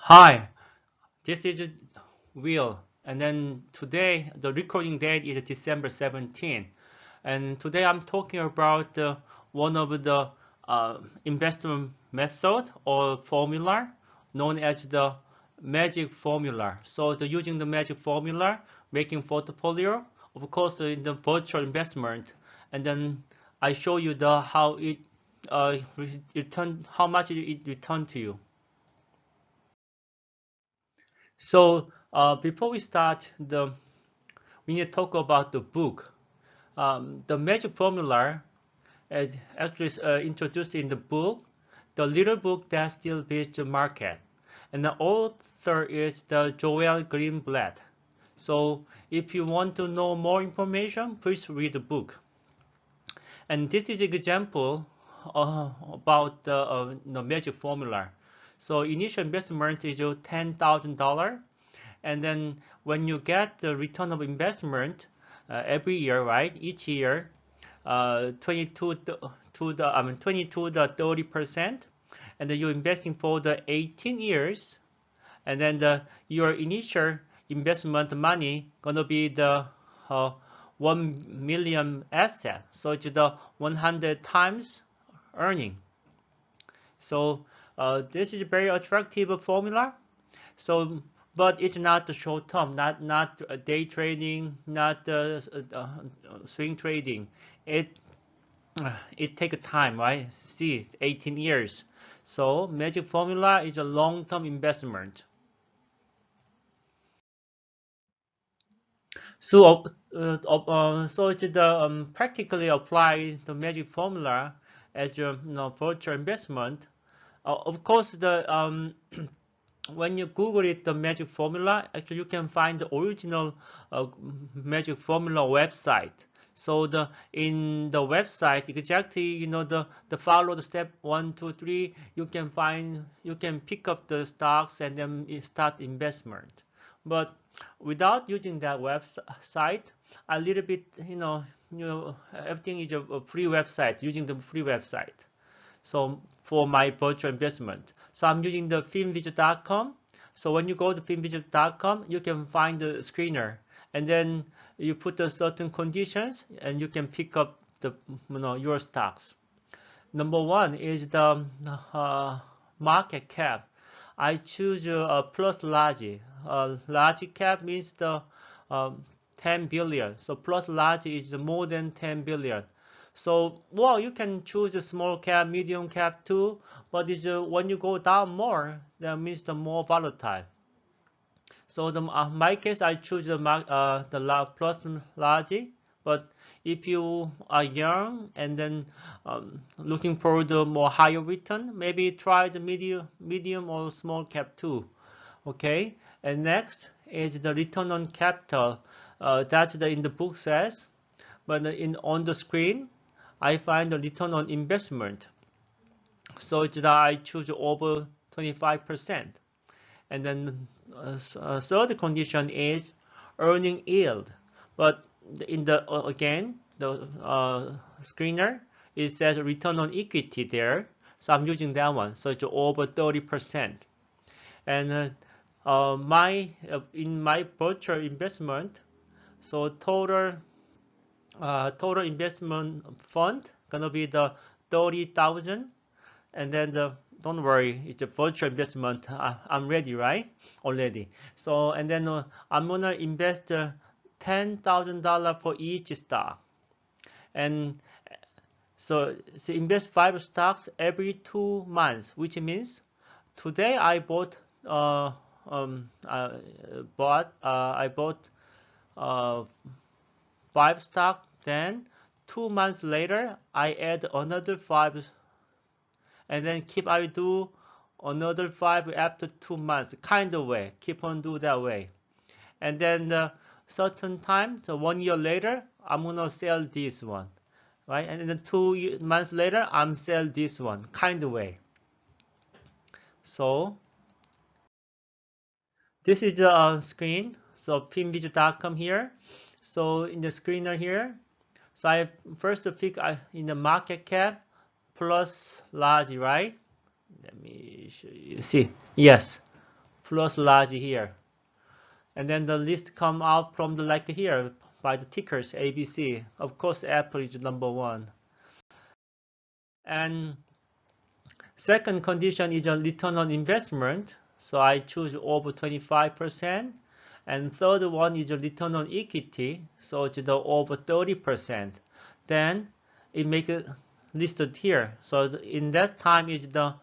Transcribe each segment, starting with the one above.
Hi, this is Will, and then today the recording date is December 17, and today I'm talking about one of the investment method or formula known as the magic formula. So using the magic formula, making portfolio, of course in the virtual investment, and then I show you the how it return how much it returned to you. So before we start, we need to talk about the book. The magic formula is actually introduced in the book, the little book that still beats the market, and the author is the Joel Greenblatt. So if you want to know more information, please read the book. And this is an example about the magic formula. So initial investment is $10,000. And then when you get the return of investment every year, right? Each year, 22 to the 22 to 30%, and then you're investing for the 18 years, and then your initial investment money gonna be the 1 million asset, so it's the 100 times earning. So this is a very attractive formula. So, but it's not the short term, not day trading, not swing trading. It it takes time, right? See, 18 years. So magic formula is a long-term investment. So, so it's the practically apply the magic formula as your virtual investment. Of course, the when you Google it, the magic formula, actually you can find the original magic formula website. So in the website exactly, the follow the step 1, 2, 3. You can pick up the stocks and then start investment. But without using that website, a little bit, everything is a free website, using the free website. So for my virtual investment, so I'm using the finvision.com. So when you go to finvision.com, you can find the screener, and then you put the certain conditions, and you can pick up the your stocks. Number one is the market cap. I choose plus large. Large cap means the 10 billion. So plus large is more than 10 billion. So, well, you can choose a small cap, medium cap too, but when you go down more, that means the more volatile. So my case, I choose the plus large. But if you are young and then looking for the more higher return, maybe try the medium or small cap too. Okay. And next is the return on capital. That's in the book says, but on the screen, I find the return on investment. So I choose over 25%. And then third condition is earning yield. But in the again the screener, it says return on equity there. So I'm using that one. So it's over 30%. And in my virtual investment, so total investment fund gonna be the 30,000, and then don't worry, it's a virtual investment. I'm ready, right? Already. So and then I'm gonna invest $10,000 for each stock, and so invest 5 stocks every 2 months, which means today I bought uh, 5 stock. Then 2 months later, I add another five, and then I do another five after 2 months, kind of way. Keep on do that way, and then certain time, so 1 year later, I'm gonna sell this one, right? And then 2 months later, I'm sell this one, kind of way. So this is the screen. So pinvisual.com here. So in the screener here, so I first pick in the market cap plus large, right? Let me show you. See, yes, plus large here. And then the list come out from the like here by the tickers ABC. Of course, Apple is number one. And second condition is a return on investment. So I choose over 25%. And third one is a return on equity. So it's the over 30%. Then it make it listed here. So in that time is the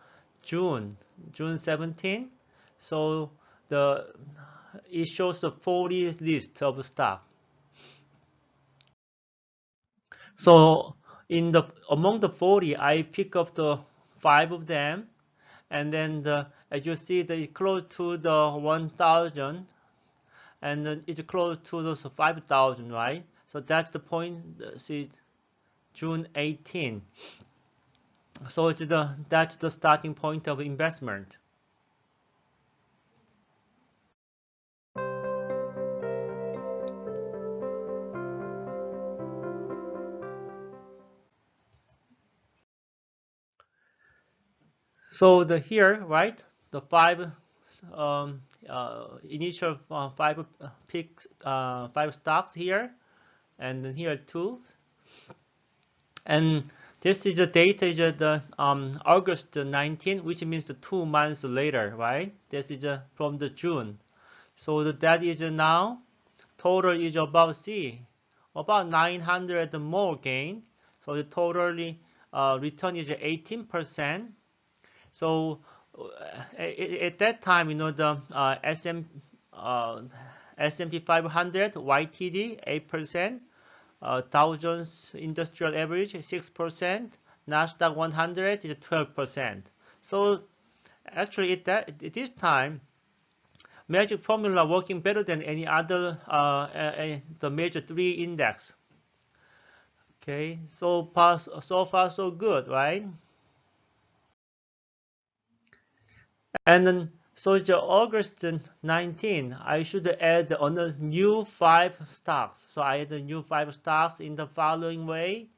June 17. So it shows a 40 list of stock. So among the 40, I pick up the 5 of them, and then as you see, it's close to the 1,000, and it's close to those 5,000, right? So that's the point. See, June 18. So that's the starting point of investment. So here, right, the initial 5 stocks here, and then here 2. And this is the data is the August 19, which means the 2 months later, right? This is from the June. So that is now total is about about 900 more gain. So the totally return is 18%. So at that time, the S&P 500 YTD 8%. Dow Jones Industrial Average 6%, Nasdaq 100 is 12%. So actually at this time, Magic Formula working better than any other the major 3 index. Okay, so far so good, right? And then so it's August 19. I should add another new 5 stocks. So I add the new 5 stocks in the following way,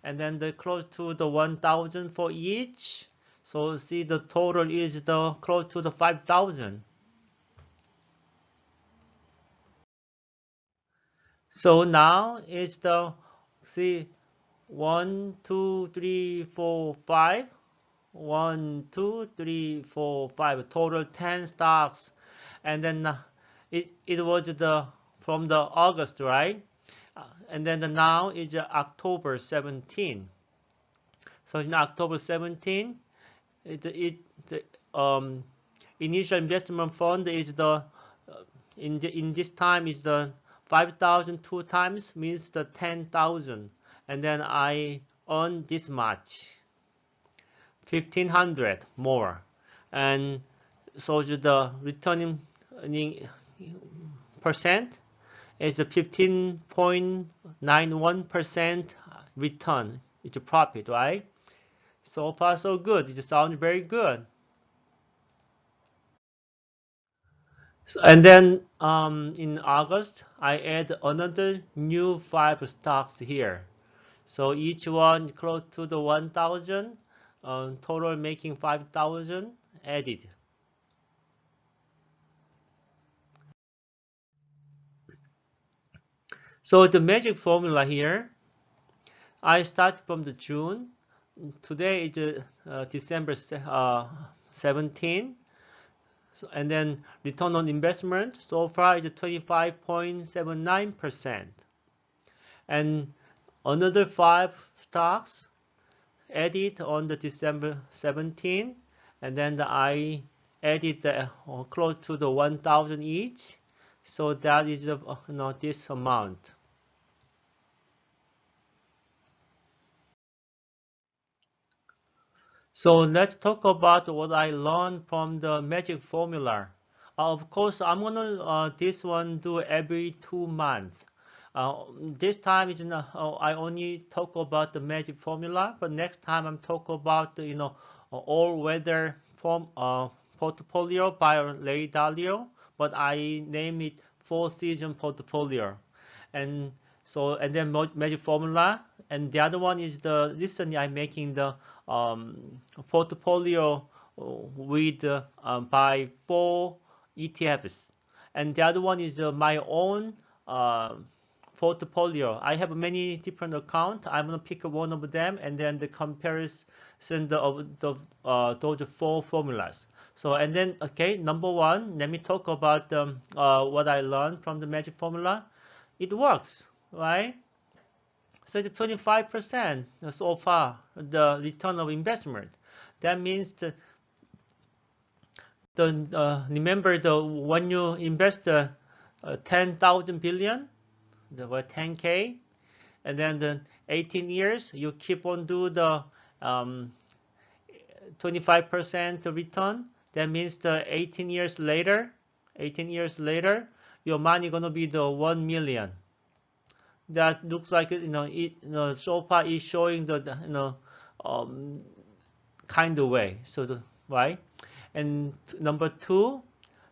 and then they close to the 1,000 for each. So see the total is close to the 5,000. So now it's the 1, 2, 3, 4, 5. 1, 2, 3, 4, 5. Total 10 stocks, and then it was from the August, right? And then now is October 17. So in October 17, the initial investment fund is in this time is the 5,000 2 times means the 10,000, and then I earn this much. 1,500 more, and so the returning percent is a 15.91% return. It's a profit, right? So far so good. It sounds very good. And then in August, I add another new 5 stocks here. So each one close to the 1,000. Total making 5,000 added. So the magic formula here, I start from the June. Today is December 17. So, and then return on investment so far is 25.79%. And another 5 stocks added on the December 17, and then I added close to the 1,000 each, so that is this amount. So let's talk about what I learned from the magic formula. Of course, I'm gonna this one do every 2 months. This time is I only talk about the magic formula, but next time I'm talk about the all weather portfolio by Ray Dalio, but I name it 4-season portfolio, and then magic formula, and the other one is recently I'm making the portfolio with by 4 ETFs, and the other one is my own portfolio. I have many different accounts. I'm gonna pick one of them, and then the comparison of those four formulas. So, and then, okay, number one, let me talk about what I learned from the magic formula. It works, right? So it's 25% so far, the return of investment. That means remember when you invest 10,000 billion, the 10K, and then the 18 years, you keep on do the 25% return. That means the 18 years later, your money gonna be the 1 million. That looks like so far is showing the kind of way. So right, and number two,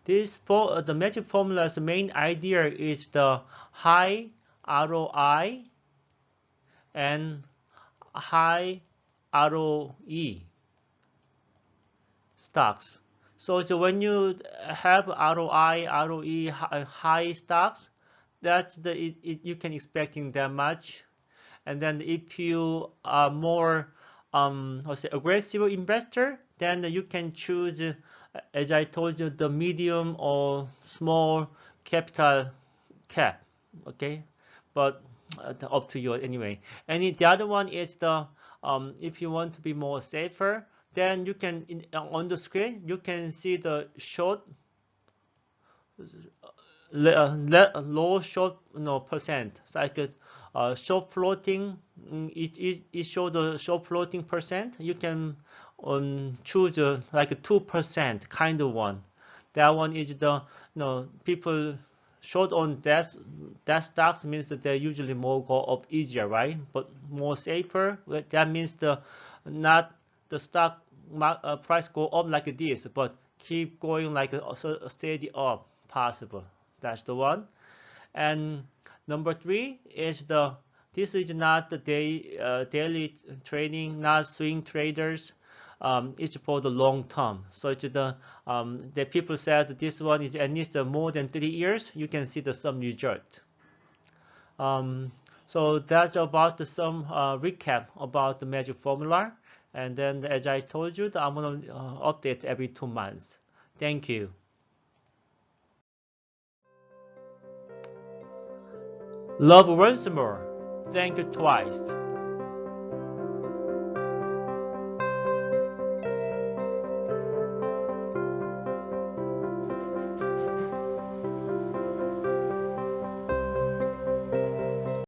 this for the magic formula's main idea is the high ROI and high ROE stocks. So when you have ROI, ROE, high stocks, that's you can expecting that much. And then if you are more aggressive investor, then you can choose, as I told you, the medium or small capital cap. Okay, but up to you anyway. And the other one is the if you want to be more safer, then you can on the screen you can see the short low short percent. So I could short floating. It show the short floating percent. You can choose like a 2% kind of one. That one is the people short on that stocks means that they usually more go up easier, right? But more safer. That means not the stock price go up like this, but keep going like a steady up possible. That's the one. And number three is this is not the daily trading, not swing traders. It's for the long term. So it's the people said this one is at least more than 3 years. You can see some result. So that's about some recap about the magic formula. And then, as I told you, I'm gonna update every 2 months. Thank you. Love once more. Thank you twice.